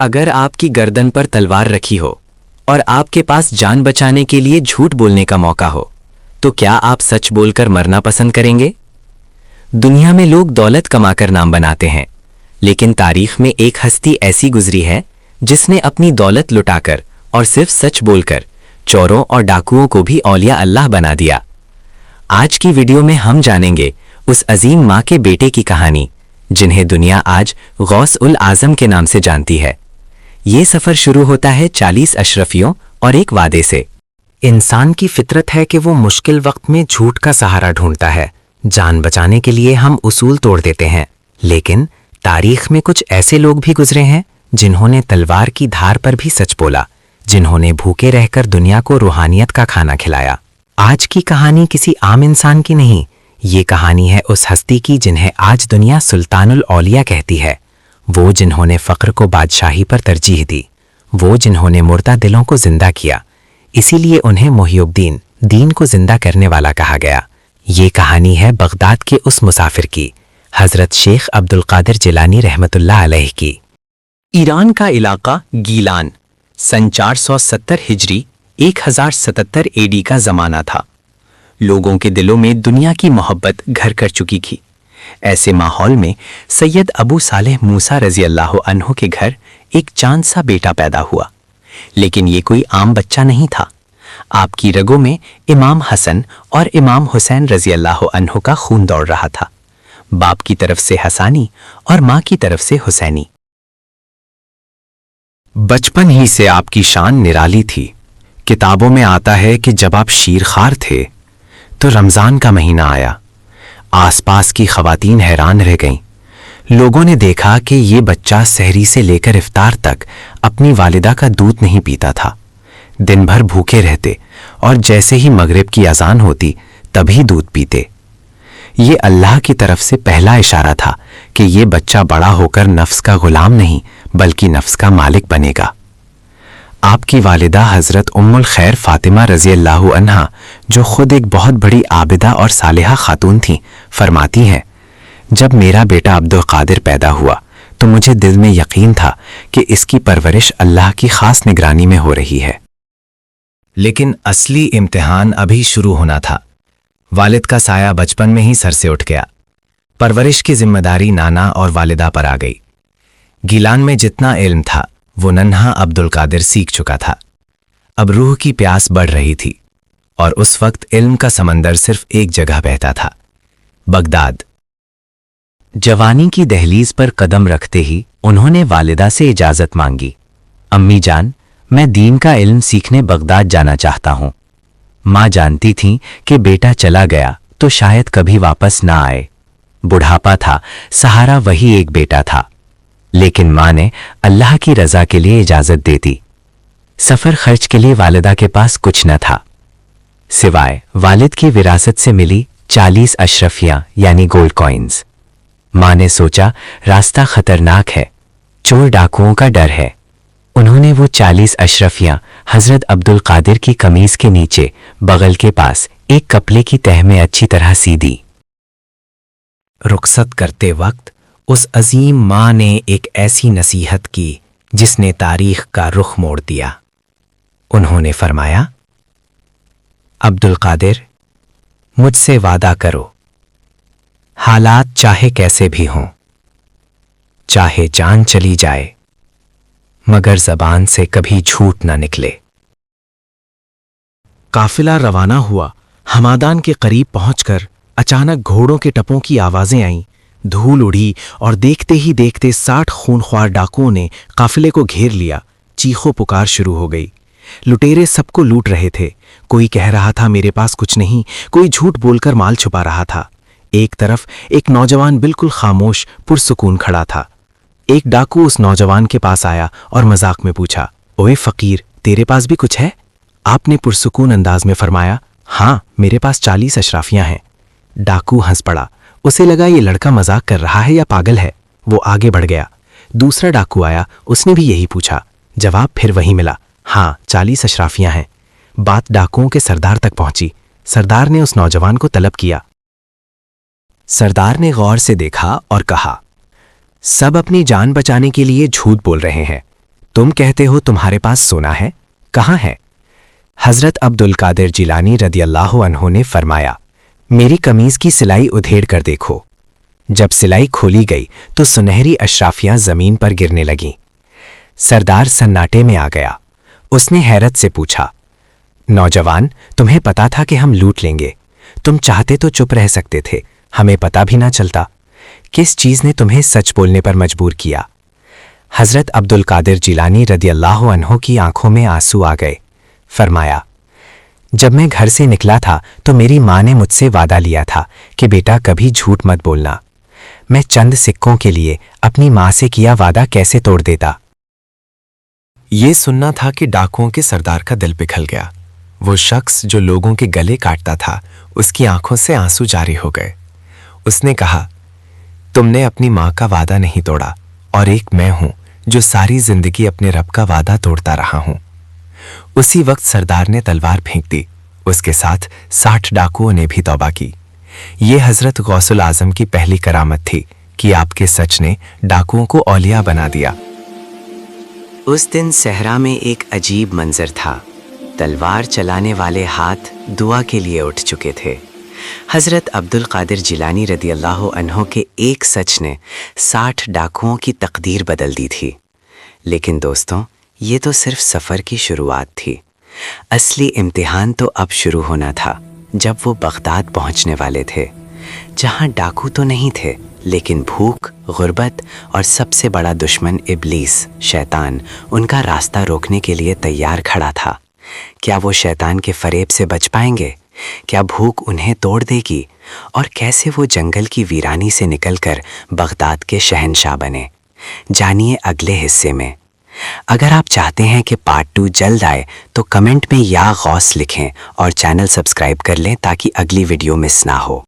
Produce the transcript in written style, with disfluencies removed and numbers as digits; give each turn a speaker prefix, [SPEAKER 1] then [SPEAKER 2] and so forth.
[SPEAKER 1] अगर आपकी गर्दन पर तलवार रखी हो और आपके पास जान बचाने के लिए झूठ बोलने का मौका हो, तो क्या आप सच बोलकर मरना पसंद करेंगे? दुनिया में लोग दौलत कमाकर नाम बनाते हैं, लेकिन तारीख में एक हस्ती ऐसी गुजरी है जिसने अपनी दौलत लुटाकर और सिर्फ सच बोलकर चोरों और डाकुओं को भी औलिया अल्लाह बना दिया। आज की वीडियो में हम जानेंगे उस अजीम माँ के बेटे की कहानी, जिन्हें दुनिया आज गौस उल आजम के नाम से जानती है। ये सफर शुरू होता है 40 अशरफियों और एक वादे से।
[SPEAKER 2] इंसान की फितरत है कि वो मुश्किल वक्त में झूठ का सहारा ढूंढता है। जान बचाने के लिए हम उसूल तोड़ देते हैं, लेकिन तारीख में कुछ ऐसे लोग भी गुजरे हैं जिन्होंने तलवार की धार पर भी सच बोला, जिन्होंने भूखे रहकर दुनिया को रूहानियत का खाना खिलाया। आज की कहानी किसी आम इंसान की नहीं, ये कहानी है उस हस्ती की जिन्हें आज दुनिया सुल्तानुल औलिया कहती है। वो जिन्होंने फ़क्र को बादशाही पर तरजीह दी, वो जिन्होंने मुर्दा दिलों को जिंदा किया, इसीलिए उन्हें मुहियुद्दीन, दीन को जिंदा करने वाला कहा गया। ये कहानी है बगदाद के उस मुसाफिर की, हजरत शेख अब्दुल कादिर जिलानी रहमतुल्लाह अलैह की।
[SPEAKER 1] ईरान का इलाका गीलान सन 470 हिजरी 1077 एडी का ज़माना था। लोगों के दिलों में दुनिया की मोहब्बत घर कर चुकी थी। ऐसे माहौल में सैयद अबू सालेह मूसा रजी अल्लाह अन्हु के घर एक चांद सा बेटा पैदा हुआ। लेकिन ये कोई आम बच्चा नहीं था। आपकी रगों में इमाम हसन और इमाम हुसैन रजी अल्लाह अन्हु का खून दौड़ रहा था, बाप की तरफ से हसानी और माँ की तरफ से हुसैनी।
[SPEAKER 2] बचपन ही से आपकी शान निराली थी। किताबों में आता है कि जब आप शीरखार थे तो रमज़ान का महीना आया। आसपास की खवातीन हैरान रह गईं। लोगों ने देखा कि ये बच्चा सहरी से लेकर इफ्तार तक अपनी वालिदा का दूध नहीं पीता था। दिन भर भूखे रहते और जैसे ही मगरिब की अजान होती तभी दूध पीते। ये अल्लाह की तरफ से पहला इशारा था कि ये बच्चा बड़ा होकर नफ्स का गुलाम नहीं बल्कि नफ्स का मालिक बनेगा। आपकी वालिदा हजरत उम्मुल खैर फातिमा रजी अल्लाह अन्हा, जो खुद एक बहुत बड़ी आबिदा और सालिहा खातून थीं, फरमाती हैं, जब मेरा बेटा अब्दुल कादिर पैदा हुआ तो मुझे दिल में यकीन था कि इसकी परवरिश अल्लाह की खास निगरानी में हो रही है। लेकिन असली इम्तिहान अभी शुरू होना था। वालिद का साया बचपन में ही सर से उठ गया। परवरिश की जिम्मेदारी नाना और वालिदा पर आ गई। गीलान में जितना इल्म था वो नन्हा अब्दुल कादिर सीख चुका था। अब रूह की प्यास बढ़ रही थी और उस वक्त इल्म का समंदर सिर्फ एक जगह बहता था, बगदाद। जवानी की दहलीज पर कदम रखते ही उन्होंने वालिदा से इजाजत मांगी। अम्मी जान, मैं दीन का इल्म सीखने बगदाद जाना चाहता हूं। माँ जानती थीं कि बेटा चला गया तो शायद कभी वापस ना आए। बुढ़ापा था, सहारा वही एक बेटा था। लेकिन माँ ने अल्लाह की रजा के लिए इजाजत दे दी। सफर खर्च के लिए वालिदा के पास कुछ न था, सिवाय वालिद की विरासत से मिली 40 अशरफियां यानी गोल्ड कॉइन्स। माँ ने सोचा रास्ता खतरनाक है, चोर डाकुओं का डर है। उन्होंने वो 40 अशरफियां हजरत अब्दुल कादिर की कमीज के नीचे बगल के पास एक कपड़े की तह में अच्छी तरह सी दी। रुखसत करते वक्त उस अजीम माँ ने एक ऐसी नसीहत की जिसने तारीख का रुख मोड़ दिया। उन्होंने फरमाया, अब्दुल कादिर, मुझसे वादा करो, हालात चाहे कैसे भी हों, चाहे जान चली जाए, मगर जबान से कभी झूठ ना निकले। काफिला रवाना हुआ। हमादान के करीब पहुंचकर अचानक घोड़ों के टपों की आवाजें आईं, धूल उड़ी और देखते ही देखते 60 खूनख्वार डाकुओं ने काफिले को घेर लिया। चीखों पुकार शुरू हो गई। लुटेरे सबको लूट रहे थे। कोई कह रहा था मेरे पास कुछ नहीं, कोई झूठ बोलकर माल छुपा रहा था। एक तरफ एक नौजवान बिल्कुल खामोश पुरसुकून खड़ा था। एक डाकू उस नौजवान के पास आया और मजाक में पूछा, ओए फकीर, तेरे पास भी कुछ है? आपने पुरसुकून अंदाज में फरमाया, हाँ, मेरे पास 40 अशराफियां हैं। डाकू हंस पड़ा। उसे लगा ये लड़का मजाक कर रहा है या पागल है। वो आगे बढ़ गया। दूसरा डाकू आया, उसने भी यही पूछा। जवाब फिर वही मिला, हाँ, 40 अशराफियां हैं। बात डाकुओं के सरदार तक पहुंची। सरदार ने उस नौजवान को तलब किया। सरदार ने गौर से देखा और कहा, सब अपनी जान बचाने के लिए झूठ बोल रहे हैं, तुम कहते हो तुम्हारे पास सोना है, कहाँ है? हजरत अब्दुल कादिर जिलानी रदियल्लाहु अन्हु ने फरमाया, मेरी कमीज की सिलाई उधेड़ कर देखो। जब सिलाई खोली गई तो सुनहरी अशराफियां जमीन पर गिरने लगीं। सरदार सन्नाटे में आ गया। उसने हैरत से पूछा, नौजवान, तुम्हें पता था कि हम लूट लेंगे? तुम चाहते तो चुप रह सकते थे, हमें पता भी ना चलता। किस चीज ने तुम्हें सच बोलने पर मजबूर किया? हजरत अब्दुल कादिर जिलानी रदियल्लाहु अन्हु की आंखों में आंसू आ गए। फरमाया, जब मैं घर से निकला था तो मेरी माँ ने मुझसे वादा लिया था कि बेटा कभी झूठ मत बोलना। मैं चंद सिक्कों के लिए अपनी माँ से किया वादा कैसे तोड़ देता। ये सुनना था कि डाकुओं के सरदार का दिल पिघल गया। वो शख्स जो लोगों के गले काटता था, उसकी आंखों से आंसू जारी हो गए। उसने कहा, तुमने अपनी माँ का वादा नहीं तोड़ा और एक मैं हूं जो सारी जिंदगी अपने रब का वादा तोड़ता रहा हूं। उसी वक्त सरदार ने तलवार फेंक दी। उसके साथ 60 डाकुओं ने भी तौबा की। ये हजरत गौसुल आजम की पहली करामत थी कि आपके सच ने डाकुओं को औलिया बना दिया।
[SPEAKER 1] उस दिन सहरा में एक अजीब मंजर था। तलवार चलाने वाले हाथ दुआ के लिए उठ चुके थे। हजरत अब्दुल कादिर जिलानी रदियल्लाहु अन्हु के एक सच ने 60 डाकुओं की तकदीर बदल दी थी। लेकिन दोस्तों, ये तो सिर्फ सफ़र की शुरुआत थी। असली इम्तिहान तो अब शुरू होना था, जब वो बगदाद पहुंचने वाले थे, जहां डाकू तो नहीं थे, लेकिन भूख, गुर्बत और सबसे बड़ा दुश्मन इब्लीस, शैतान, उनका रास्ता रोकने के लिए तैयार खड़ा था। क्या वो शैतान के फरेब से बच पाएंगे? क्या भूख उन्हें तोड़ देगी? और कैसे वो जंगल की वीरानी से निकलकर बगदाद के शहंशाह बने? जानिए अगले हिस्से में। अगर आप चाहते हैं कि पार्ट 2 जल्द आए तो कमेंट में या गौस लिखें और चैनल सब्सक्राइब कर लें ताकि अगली वीडियो मिस ना हो।